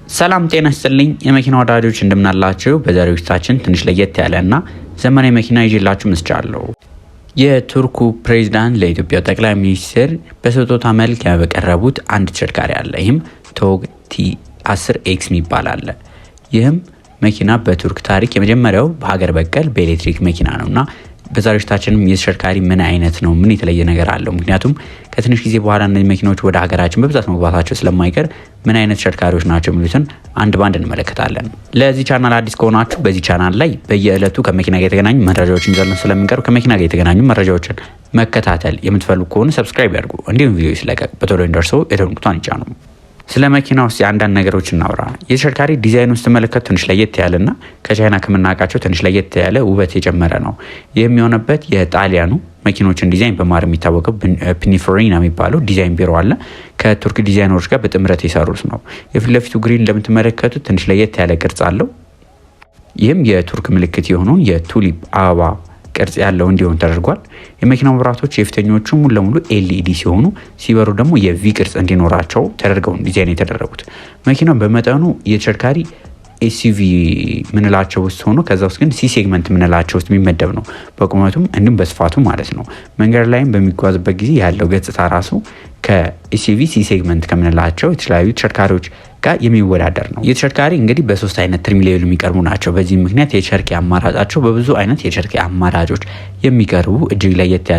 ሰላም ጤና ይስጥልኝ የመኪና ወዳጆች እንደምናላችሁ። በዛሬው ዝግጅታችን ትንሽ ለየት ያለና ዘመናዊ መኪና ይዤላችሁ መስጫለሁ። የቱርኩ ፕሬዝዳንት ለኢትዮጵያ ጠቅላይ ሚኒስትር በስጦታ መልክ ያቀረቡት አንድ ተሽከርካሪ አለ። ይህም ቶግ ቲ10 ኤክስ የሚባል አለ። ይህም መኪና በቱርክ ታሪክ የመጀመሪያው በሀገር በቀል በኤሌክትሪክ መኪና ነውና በዛሬው ዝግጅታችንም የተሽከርካሪ ምን አይነት ነው፣ ምን የተለየ ነገር አለው፣ ምክንያቱም ከትንሽ ጊዜ በኋላ እነዚህ መኪናዎች ወደ ሀገራችን በብዛት መግባታቸው ስለማይቀር ምን አይነት ተሽከርካሪዎች ናቸው የሚሉትን አንድ ባንድ እንመለከታለን። ለዚህ ቻናል አዲስ ከሆናችሁ በዚህ ቻናል ላይ በየዕለቱ ከመኪና ጋር የተገናኙ መረጃዎችን ይዘን ስለምንቀርብ ከመኪና ጋር የተገናኙ መረጃዎችን መከታተል የምትፈልጉ ከሆነ ሰብስክራይብ ያድርጉ። እንዲሁም ቪዲዮ ሲለቀቅ በቶሎ እንዲደርሰው የደወል ምልክቱን ይጫኑ። ስለ መኪና ውስጥ የአንዳንድ ነገሮች እናውራ። የተሽከርካሪ ዲዛይን ውስጥ ተመለከቱ ትንሽ ለየት ያለና ከቻይና ከምናውቃቸው ትንሽ ለየት ያለ ውበት የጨመረ ነው። ይህም የሆነበት የጣሊያኑ መኪኖችን ዲዛይን በማር የሚታወቀው ፒኒንፎሬና የሚባለው ዲዛይን ቢሮ አለ። ከቱርክ ዲዛይነሮች ጋር በጥምረት የሰሩት ነው። የፊት ለፊቱ ግሪን እንደምትመለከቱት ትንሽ ለየት ያለ ቅርጽ አለው። ይህም የቱርክ ምልክት የሆነውን የቱሊፕ አበባ ቅርጽ ያለው እንዲሆን ተደርጓል። የመኪናው መብራቶች የፊተኞቹ ሙሉ ለሙሉ ኤልኢዲ ሲሆኑ ሲበሩ ደግሞ የቪ ቅርጽ እንዲኖራቸው ተደርገው ዲዛይን የተደረጉት። መኪናው በመጠኑ የተሽከርካሪ ኤስዩቪ ምንላቸው ውስጥ ሆኖ ከዛ ውስጥ ግን ሲ ሴግመንት ምንላቸው ውስጥ የሚመደብ ነው። በቁመቱም እንዲሁም በስፋቱ ማለት ነው። መንገድ ላይም በሚጓዝበት ጊዜ ያለው ገጽታ ራሱ ከኤስዩቪ ሲ ሴግመንት ከምንላቸው የተለያዩ ተሽከርካሪዎች ጋር የሚወዳደር ነው። የተሽከርካሪ እንግዲህ በሶስት አይነት ትሪም ሌቭል የሚቀርቡ ናቸው። በዚህ ምክንያት የተሽከርካሪ አማራጫቸው በብዙ አይነት የተሽከርካሪ አማራጮች የሚቀርቡ እጅግ ለየት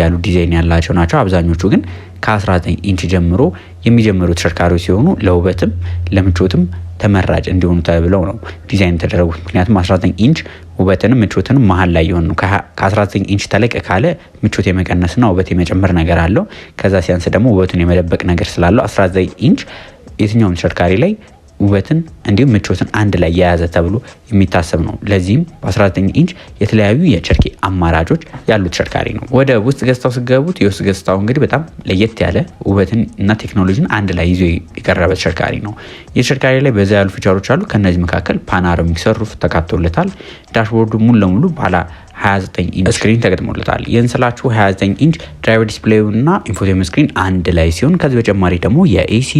ያሉ ዲዛይን ያላቸው ናቸው። አብዛኞቹ ግን ከ19 ኢንች ጀምሮ የሚጀምሩ ተሽከርካሪዎች ሲሆኑ ለውበትም ለምቾትም ተመራጭ እንዲሆኑ ተብለው ነው ዲዛይን የተደረጉት። ምክንያቱም 19 ኢንች ውበትንም ምቾትንም መሀል ላይ የሆኑ ከ19 ኢንች ተለቅ ካለ ምቾት የመቀነስና ውበት የመጨመር ነገር አለው። ከዛ ሲያንስ ደግሞ ውበቱን የመደበቅ ነገር ስላለው 19 ኢንች የትኛውም ተሽከርካሪ ላይ ውበትን እንዲሁም ምቾትን አንድ ላይ የያዘ ተብሎ የሚታሰብ ነው። ለዚህም በ19 ኢንች የተለያዩ የተሽከርካሪ አማራጮች ያሉት ተሽከርካሪ ነው። ወደ ውስጥ ገጽታው ሲገቡት የውስጥ ገጽታው እንግዲህ በጣም ለየት ያለ ውበትን እና ቴክኖሎጂን አንድ ላይ ይዞ የቀረበ ተሽከርካሪ ነው። የተሽከርካሪ ላይ በዛ ያሉ ፊቸሮች አሉ። ከነዚህ መካከል ፓኖራሚክ ሰንሩፍ ተካቶለታል። ዳሽቦርዱ ሙሉ ለሙሉ ባለ 29 ኢንች ስክሪን ተገጥሞለታል። ይህን ስላችሁ 29 ኢንች ድራይቨር ዲስፕሌዩ እና ኢንፎቴመንት ስክሪን አንድ ላይ ሲሆን ከዚህ በተጨማሪ ደግሞ የኤሲ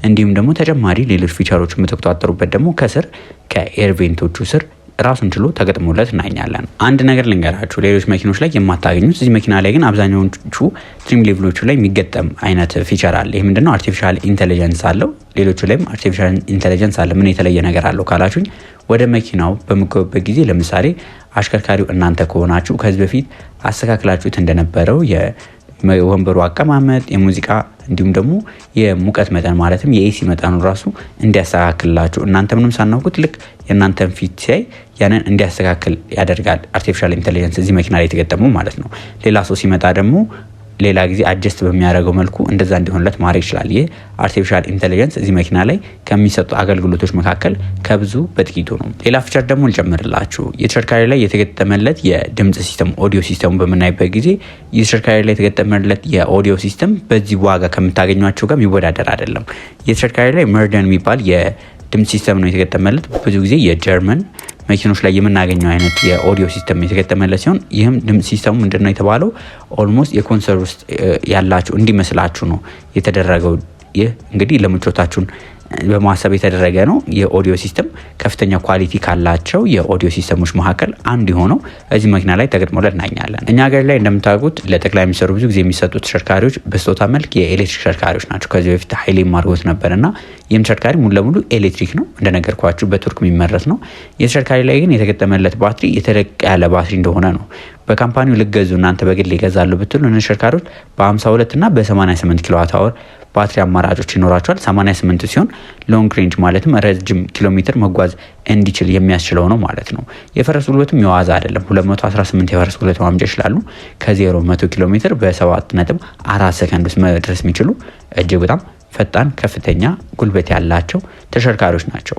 እንዲሁም ደግሞ ተጨማሪ ሌሎች ፊቸሮች የምትቆጣጠሩበት ደግሞ ከስር ከኤርቬንቶቹ ስር ራሱን ችሎ ተገጥሞለት እናኛለን። አንድ ነገር ልንገራችሁ፣ ሌሎች መኪኖች ላይ የማታገኙት እዚህ መኪና ላይ ግን አብዛኛዎቹ ትሪም ሌቭሎቹ ላይ የሚገጠም አይነት ፊቸር አለ። ይህ ምንድነው? አርቲፊሻል ኢንተለጀንስ አለው። ሌሎቹ ላይም አርቲፊሻል ኢንተለጀንስ አለ። ምን የተለየ ነገር አለው ካላችሁኝ፣ ወደ መኪናው በምትገቡበት ጊዜ ለምሳሌ አሽከርካሪው እናንተ ከሆናችሁ ከዚህ በፊት አስተካክላችሁት እንደነበረው የወንበሩ አቀማመጥ፣ የሙዚቃ እንዲሁም ደግሞ የሙቀት መጠን ማለትም የኤሲ መጠኑ ራሱ እንዲያስተካክልላችሁ እናንተ ምንም ሳናውቁት ልክ የእናንተን ፊት ሲያይ ያንን እንዲያስተካክል ያደርጋል። አርቲፊሻል ኢንተለጀንስ እዚህ መኪና ላይ የተገጠሙ ማለት ነው። ሌላ ሰው ሲመጣ ደግሞ ሌላ ጊዜ አጀስት በሚያደርገው መልኩ እንደዛ እንዲሆንለት ማድረግ ይችላል። ይህ አርቲፊሻል ኢንተለጀንስ እዚህ መኪና ላይ ከሚሰጡ አገልግሎቶች መካከል ከብዙ በጥቂቱ ነው። ሌላ ፊቸር ደግሞ ልጨምርላችሁ። የተሽከርካሪ ላይ የተገጠመለት የድምጽ ሲስተም ኦዲዮ ሲስተሙ በምናይበት ጊዜ የተሽከርካሪ ላይ የተገጠመለት የኦዲዮ ሲስተም በዚህ ዋጋ ከምታገኟቸው ጋር የሚወዳደር አይደለም። የተሽከርካሪ ላይ መርደን የሚባል የድምጽ ሲስተም ነው የተገጠመለት። ብዙ ጊዜ የጀርመን መኪኖች ላይ የምናገኘው አይነት የኦዲዮ ሲስተም የተገጠመለት ሲሆን ይህም ድምጽ ሲስተሙ ምንድነው የተባለው ኦልሞስት የኮንሰርት ውስጥ ያላችሁ እንዲመስላችሁ ነው የተደረገው። ይህ እንግዲህ ለምቾታችሁን በማሰብ የተደረገ ነው። የኦዲዮ ሲስተም ከፍተኛ ኳሊቲ ካላቸው የኦዲዮ ሲስተሞች መካከል አንዱ የሆነው እዚህ መኪና ላይ ተገጥሞለት እናኛለን። እኛ ሀገር ላይ እንደምታውቁት ለጠቅላይ ሚኒስትሩ ብዙ ጊዜ የሚሰጡት ተሽከርካሪዎች በስጦታ መልክ የኤሌክትሪክ ተሽከርካሪዎች ናቸው። ከዚህ በፊት ኃይሌ ማርጎት ነበርና ይህም ተሽከርካሪ ሙሉ ለሙሉ ኤሌክትሪክ ነው። እንደነገርኳችሁ በቱርክ የሚመረት ነው። የተሽከርካሪ ላይ ግን የተገጠመለት ባትሪ የተለቀ ያለ ባትሪ እንደሆነ ነው። በካምፓኒው ልገዙ እናንተ በግል ይገዛሉ ብትሉ ተሽከርካሪዎች በ52 እና በ88 ኪሎዋት አወር ባትሪ አማራጮች ይኖራቸዋል። 88 ሲሆን ሎንግ ሬንጅ ማለትም ረጅም ኪሎ ሜትር መጓዝ እንዲችል የሚያስችለው ነው ማለት ነው። የፈረስ ጉልበቱም የዋዛ አይደለም። 218 የፈረስ ጉልበት ማምጫ ይችላሉ። ከ0 100 ኪሎ ሜትር በ7.4 ሰከንድ ውስጥ መድረስ የሚችሉ እጅግ በጣም ፈጣን ከፍተኛ ጉልበት ያላቸው ተሽከርካሪዎች ናቸው።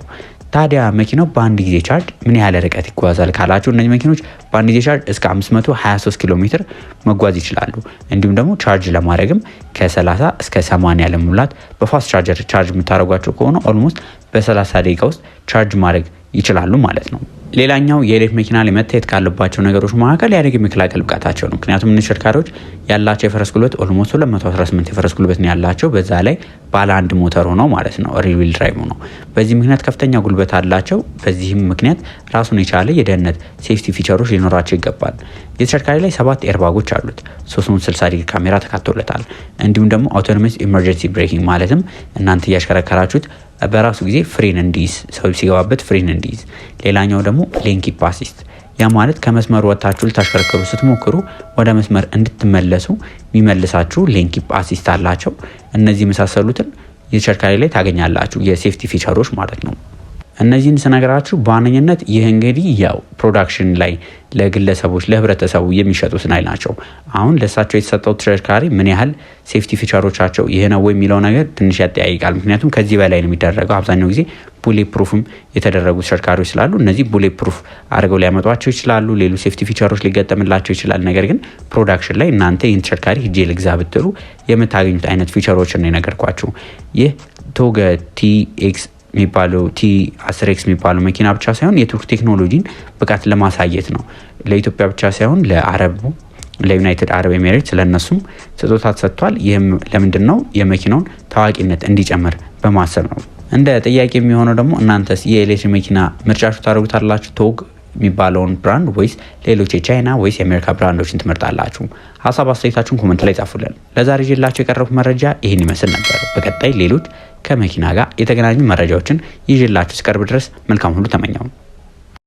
ታዲያ መኪናው በአንድ ጊዜ ቻርጅ ምን ያህል ርቀት ይጓዛል ካላችሁ እነዚህ መኪኖች በአንድ ጊዜ ቻርጅ እስከ 523 ኪሎ ሜትር መጓዝ ይችላሉ። እንዲሁም ደግሞ ቻርጅ ለማድረግም ከ30 እስከ 80 ለመሙላት በፋስት ቻርጀር ቻርጅ የምታደርጓቸው ከሆነ ኦልሞስት በ30 ደቂቃ ውስጥ ቻርጅ ማድረግ ይችላሉ ማለት ነው። ሌላኛው የኤሌክትሪክ መኪና ላይ መታየት ካለባቸው ነገሮች መካከል የአደጋ የመከላከል ብቃታቸው ነው። ምክንያቱም እነዚህ ተሽከርካሪዎች ያላቸው የፈረስ ጉልበት ኦልሞስት 218 የፈረስ ጉልበት ነው ያላቸው። በዛ ላይ ባለ አንድ ሞተር ሆነው ማለት ነው፣ ሪር ዊል ድራይቭ ነው። በዚህ ምክንያት ከፍተኛ ጉልበት አላቸው። በዚህም ምክንያት ራሱን የቻለ የደህንነት ሴፍቲ ፊቸሮች ሊኖራቸው ይገባል። የተሽከርካሪ ላይ 7 ኤርባጎች አሉት። 360 ዲግሪ ካሜራ ተካቶለታል። እንዲሁም ደግሞ አውቶኖመስ ኢመርጀንሲ ብሬኪንግ ማለትም እናንተ እያሽከረከራችሁት በራሱ ጊዜ ፍሬን እንዲይዝ፣ ሰው ሲገባበት ፍሬን እንዲይዝ። ሌላኛው ደግሞ ሌን ኪፕ አሲስት፣ ያ ማለት ከመስመሩ ወጥታችሁ ልታሽከረክሩ ስትሞክሩ ወደ መስመር እንድትመለሱ የሚመልሳችሁ ሌን ኪፕ አሲስት አላቸው። እነዚህ የመሳሰሉትን የተሽከርካሪ ላይ ታገኛላችሁ፣ የሴፍቲ ፊቸሮች ማለት ነው። እነዚህን ስነግራችሁ በዋነኝነት ይህ እንግዲህ ያው ፕሮዳክሽን ላይ ለግለሰቦች ለህብረተሰቡ የሚሸጡት ናይ ናቸው። አሁን ለሳቸው የተሰጠው ተሽከርካሪ ምን ያህል ሴፍቲ ፊቸሮቻቸው ይሄ ነው የሚለው ነገር ትንሽ ያጠያይቃል። ምክንያቱም ከዚህ በላይ ነው የሚደረገው። አብዛኛው ጊዜ ቡሌት ፕሩፍም የተደረጉ ተሽከርካሪዎች ስላሉ እነዚህ ቡሌት ፕሩፍ አድርገው ሊያመጧቸው ይችላሉ። ሌሎች ሴፍቲ ፊቸሮች ሊገጠምላቸው ይችላል። ነገር ግን ፕሮዳክሽን ላይ እናንተ ይህን ተሽከርካሪ ሂጄ ልግዛ ብትሉ የምታገኙት አይነት ፊቸሮችን ነው የነገርኳችሁ። ይህ ቶገ ቲኤክስ የሚባለው ቲ10X የሚባለው መኪና ብቻ ሳይሆን የቱርክ ቴክኖሎጂን ብቃት ለማሳየት ነው። ለኢትዮጵያ ብቻ ሳይሆን ለዩናይትድ አረብ ኤሚሬትስ ለነሱም ስጦታ ተሰጥቷል። ይህም ለምንድን ነው? የመኪናውን ታዋቂነት እንዲጨምር በማሰብ ነው። እንደ ጥያቄ የሚሆነው ደግሞ እናንተስ የኤሌክትሪክ መኪና ምርጫችሁ ታደርጉታላችሁ ቶግ የሚባለውን ብራንድ ወይስ ሌሎች የቻይና ወይስ የአሜሪካ ብራንዶችን ትመርጣላችሁ? ሀሳብ አስተያየታችሁን ኮመንት ላይ ጻፉልን። ለዛሬ ይዤላችሁ የቀረቡት መረጃ ይህን ይመስል ነበር። በቀጣይ ሌሎች ከመኪና ጋር የተገናኙ መረጃዎችን ይዤላችሁ እስቀርብ ድረስ መልካም ሁሉ ተመኘው።